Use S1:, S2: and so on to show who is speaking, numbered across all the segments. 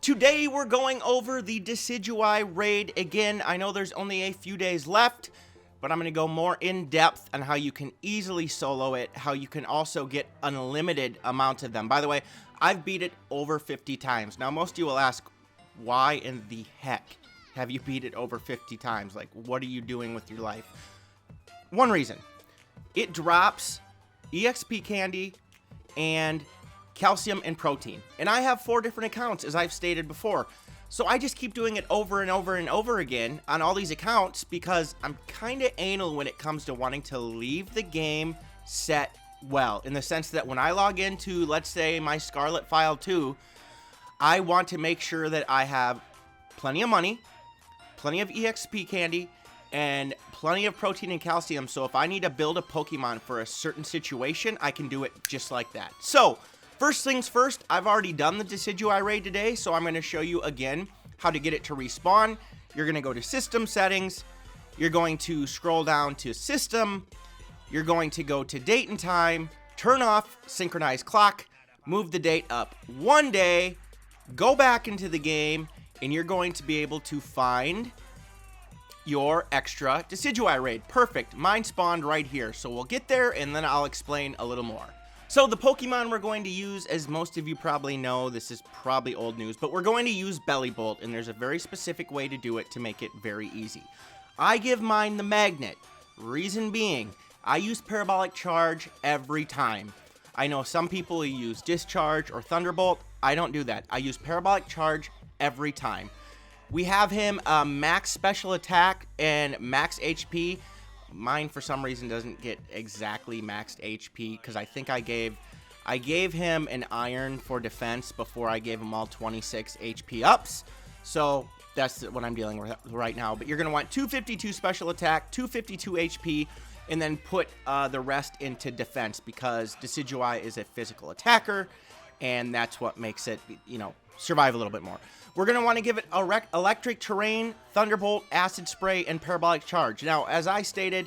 S1: Today we're going over the Decidueye raid again. I know there's only a few days left, but I'm going to go more in depth on how you can easily solo it, how you can also get unlimited amounts of them. By the way, I've beat it over 50 times. Now most of you will ask, why in the heck have you beat it over 50 times? Like, what are you doing with your life? One reason. It drops EXP candy and calcium and protein. And I have 4 different accounts, as I've stated before. So I just keep doing it over and over and over again on all these accounts because I'm kind of anal when it comes to wanting to leave the game set well. In the sense that when I log into, let's say, my Scarlet File 2, I want to make sure that I have plenty of money, plenty of EXP candy, and plenty of protein and calcium. So if I need to build a Pokemon for a certain situation, I can do it just like that. So first things first, I've already done the Decidueye raid today, so I'm going to show you again how to get it to respawn. You're going to go to System Settings. You're going to scroll down to System. You're going to go to Date and Time, turn off Synchronized Clock, move the date up 1 day, go back into the game, and you're going to be able to find your extra Decidueye raid. Perfect. Mine spawned right here, so we'll get there, and then I'll explain a little more. So the Pokemon we're going to use, as most of you probably know, this is probably old news, but we're going to use Bellibolt, and there's a very specific way to do it to make it very easy. I give mine the Magnet. Reason being, I use Parabolic Charge every time. I know some people use Discharge or Thunderbolt. I don't do that. I use Parabolic Charge every time. We have him max special attack and max HP. Mine, for some reason, doesn't get exactly maxed HP because I think I gave him an iron for defense before I gave him all 26 HP ups. So that's what I'm dealing with right now. But you're going to want 252 special attack, 252 HP, and then put the rest into defense because Decidueye is a physical attacker, and that's what makes it, you know, survive a little bit more. We're going to want to give it Electric Terrain, Thunderbolt, Acid Spray, and Parabolic Charge. Now, as I stated,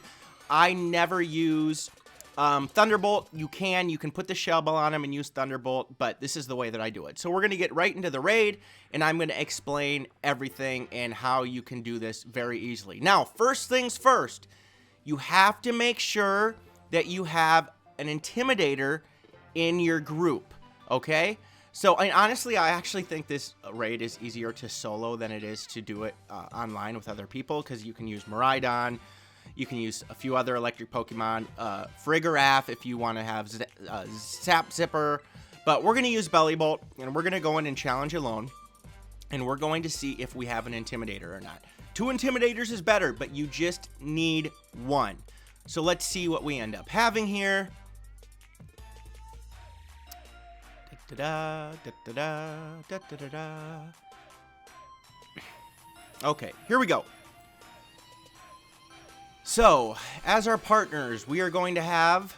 S1: I never use Thunderbolt. You can put the Shell Bell on him and use Thunderbolt, but this is the way that I do it. So we're going to get right into the raid, and I'm going to explain everything and how you can do this very easily. Now, first things first, you have to make sure that you have an Intimidator in your group, okay? So, honestly, I actually think this raid is easier to solo than it is to do it online with other people, because you can use Miraidon, you can use a few other electric Pokemon, Frigoraph if you want to have Sap Zipper, but we're going to use Bellibolt, and we're going to go in and challenge alone, and we're going to see if we have an Intimidator or not. 2 Intimidators is better, but you just need 1. So let's see what we end up having here. Okay, here we go. So, as our partners, we are going to have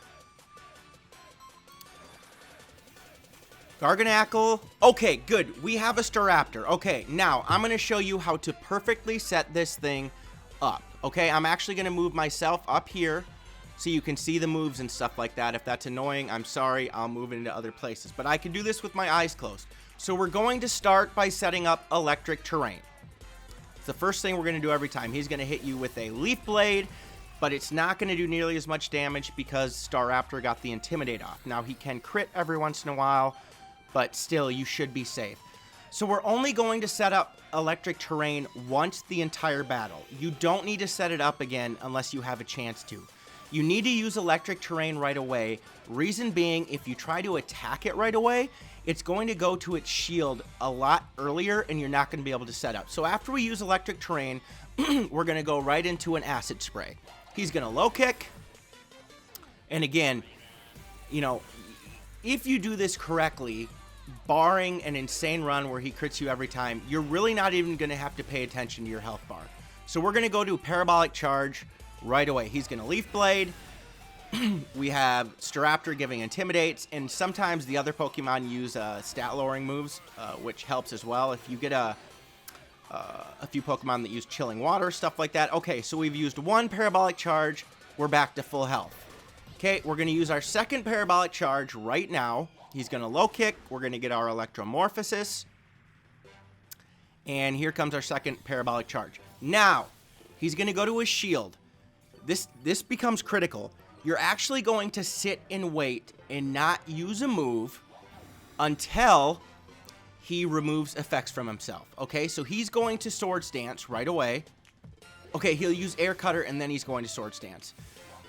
S1: Garganacl. Okay, good. We have a Staraptor. Okay, now I'm going to show you how to perfectly set this thing up. Okay, I'm actually going to move myself up here so you can see the moves and stuff like that. If that's annoying, I'm sorry. I'll move it into other places. But I can do this with my eyes closed. So we're going to start by setting up Electric Terrain. It's the first thing we're going to do every time. He's going to hit you with a Leaf Blade, but it's not going to do nearly as much damage because Staraptor got the Intimidate off. Now, he can crit every once in a while, but still, you should be safe. So we're only going to set up Electric Terrain once the entire battle. You don't need to set it up again unless you have a chance to. You need to use Electric Terrain right away. Reason being, if you try to attack it right away, it's going to go to its shield a lot earlier, and you're not going to be able to set up. So after we use Electric Terrain, we're going to go right into an Acid Spray. He's going to low kick. And again, you know, if you do this correctly, barring an insane run where he crits you every time, you're really not even going to have to pay attention to your health bar. So we're going to go to Parabolic Charge right away. He's going to Leaf Blade. We have Staraptor giving Intimidates, and sometimes the other Pokemon use stat lowering moves, which helps as well. If you get a few Pokemon that use Chilling Water, stuff like that. Okay, so we've used 1 Parabolic Charge. We're back to full health. Okay, we're going to use our second Parabolic Charge right now. He's going to low kick. We're going to get our Electromorphosis. And here comes our second parabolic charge. Now, he's going to go to his shield. This becomes critical. You're actually going to sit and wait and not use a move until he removes effects from himself. Okay, so he's going to Sword Stance right away. Okay, he'll use Air Cutter and then he's going to Sword Stance.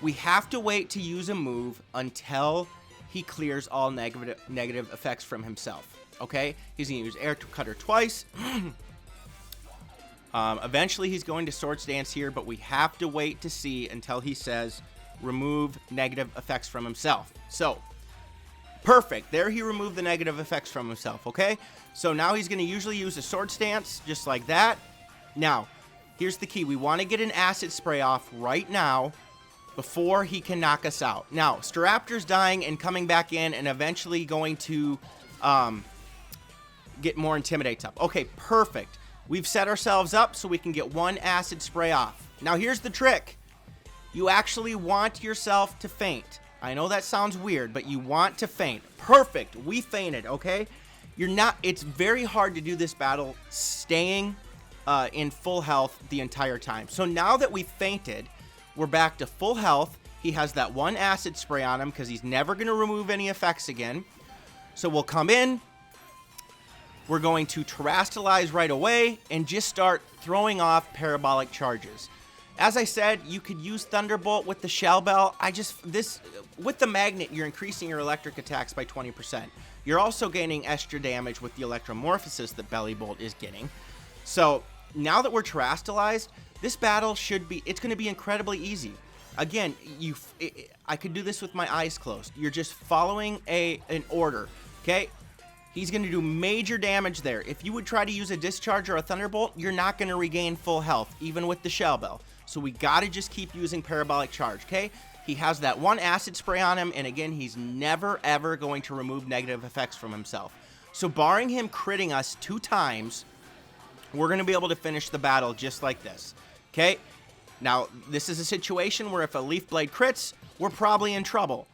S1: We have to wait to use a move until he clears all negative effects from himself. Okay, he's going to use Air Cutter twice. Eventually he's going to Sword Stance here, but we have to wait to see until he says remove negative effects from himself. So, perfect. There he removed the negative effects from himself, okay? So now he's going to usually use a Sword Stance, just like that. Now, here's the key. We want to get an Acid Spray off right now before he can knock us out. Now, Staraptor's dying and coming back in and eventually going to get more Intimidates up. Okay, perfect. We've set ourselves up so we can get one Acid Spray off. Now, here's the trick. You actually want yourself to faint. I know that sounds weird, but you want to faint. Perfect. We fainted, okay? It's very hard to do this battle staying in full health the entire time. So now that we fainted, we're back to full health. He has that one Acid Spray on him because he's never going to remove any effects again. So we'll come in. We're going to Terrastalize right away and just start throwing off parabolic charges. As I said, you could use Thunderbolt with the Shell Bell. With the Magnet, you're increasing your electric attacks by 20%. You're also gaining extra damage with the Electromorphosis that Belly Bolt is getting. So now that we're Terrastalized, this battle it's going to be incredibly easy. Again, I could do this with my eyes closed. You're just following an order, okay? He's going to do major damage there. If you would try to use a Discharge or a Thunderbolt, you're not going to regain full health, even with the Shell Bell. So we got to just keep using Parabolic Charge, okay? He has that one Acid Spray on him, and again, he's never, ever going to remove negative effects from himself. So barring him critting us 2 times, we're going to be able to finish the battle just like this, okay? Now, this is a situation where if a Leaf Blade crits, we're probably in trouble.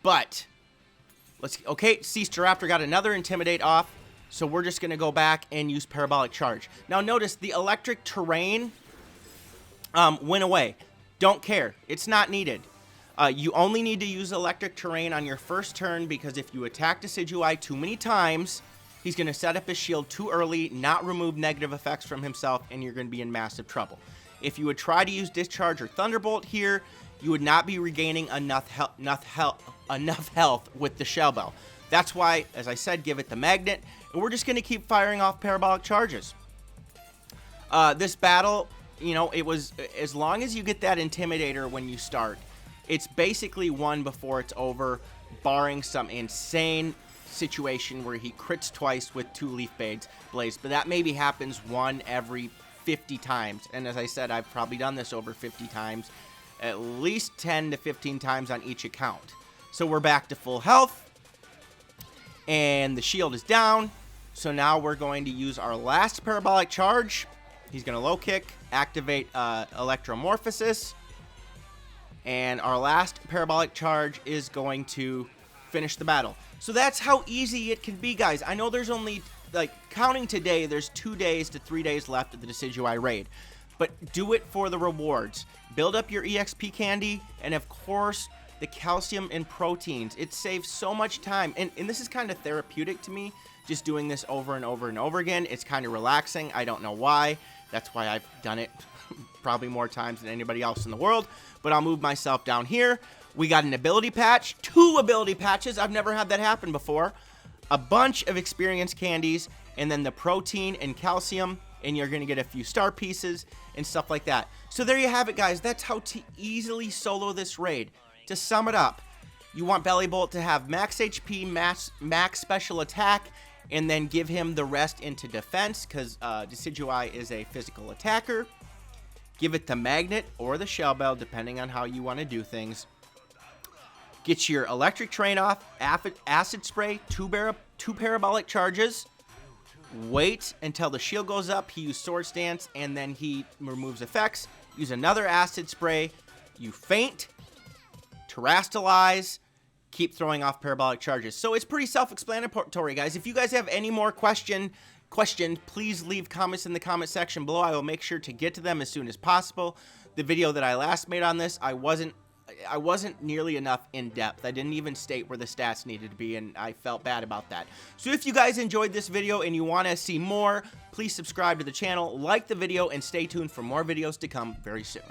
S1: But, okay, Staraptor got another Intimidate off, so we're just going to go back and use Parabolic Charge. Now, notice the electric terrain went away. Don't care. It's not needed. You only need to use electric terrain on your first turn because if you attack Decidueye too many times, he's going to set up his shield too early, not remove negative effects from himself, and you're going to be in massive trouble. If you would try to use Discharge or Thunderbolt here, you would not be regaining enough health with the Shell Bell. That's why, as I said, give it the Magnet, and we're just going to keep firing off Parabolic Charges. This battle, you know, it was, as long as you get that Intimidator when you start, it's basically won before it's over, barring some insane situation where he crits twice with 2 Leaf Blades, but that maybe happens 1 every 50 times, and as I said, I've probably done this over 50 times, at least 10 to 15 times on each account. So we're back to full health, and the shield is down, so now we're going to use our last Parabolic Charge. He's going to low kick, activate Electromorphosis, and our last Parabolic Charge is going to finish the battle. So that's how easy it can be, guys. I know there's only, like, counting today, there's 2 days to 3 days left of the Decidueye raid. But do it for the rewards. Build up your EXP candy, and of course, the calcium and proteins. It saves so much time. And this is kind of therapeutic to me, just doing this over and over and over again. It's kind of relaxing. I don't know why. That's why I've done it probably more times than anybody else in the world. But I'll move myself down here. We got an ability patch, 2 ability patches. I've never had that happen before. A bunch of experience candies, and then the protein and calcium, and you're going to get a few star pieces and stuff like that. So there you have it, guys. That's how to easily solo this raid. To sum it up, you want Belly Bolt to have max HP, max special attack, and then give him the rest into defense, because Decidueye is a physical attacker. Give it the Magnet or the Shell Bell, depending on how you want to do things. Get your Electric Terrain off, Acid Spray, 2 Parabolic Charges. Wait until the shield goes up, he uses Sword Stance, and then he removes effects. Use another Acid Spray. You faint, Terrastalize, keep throwing off Parabolic Charges. So it's pretty self-explanatory, guys. If you guys have any more questions, questions, please leave comments in the comment section below. I will make sure to get to them as soon as possible. The video that I last made on this, I wasn't nearly enough in depth. I didn't even state where the stats needed to be, and I felt bad about that. So if you guys enjoyed this video and you want to see more, please subscribe to the channel, like the video, and stay tuned for more videos to come very soon.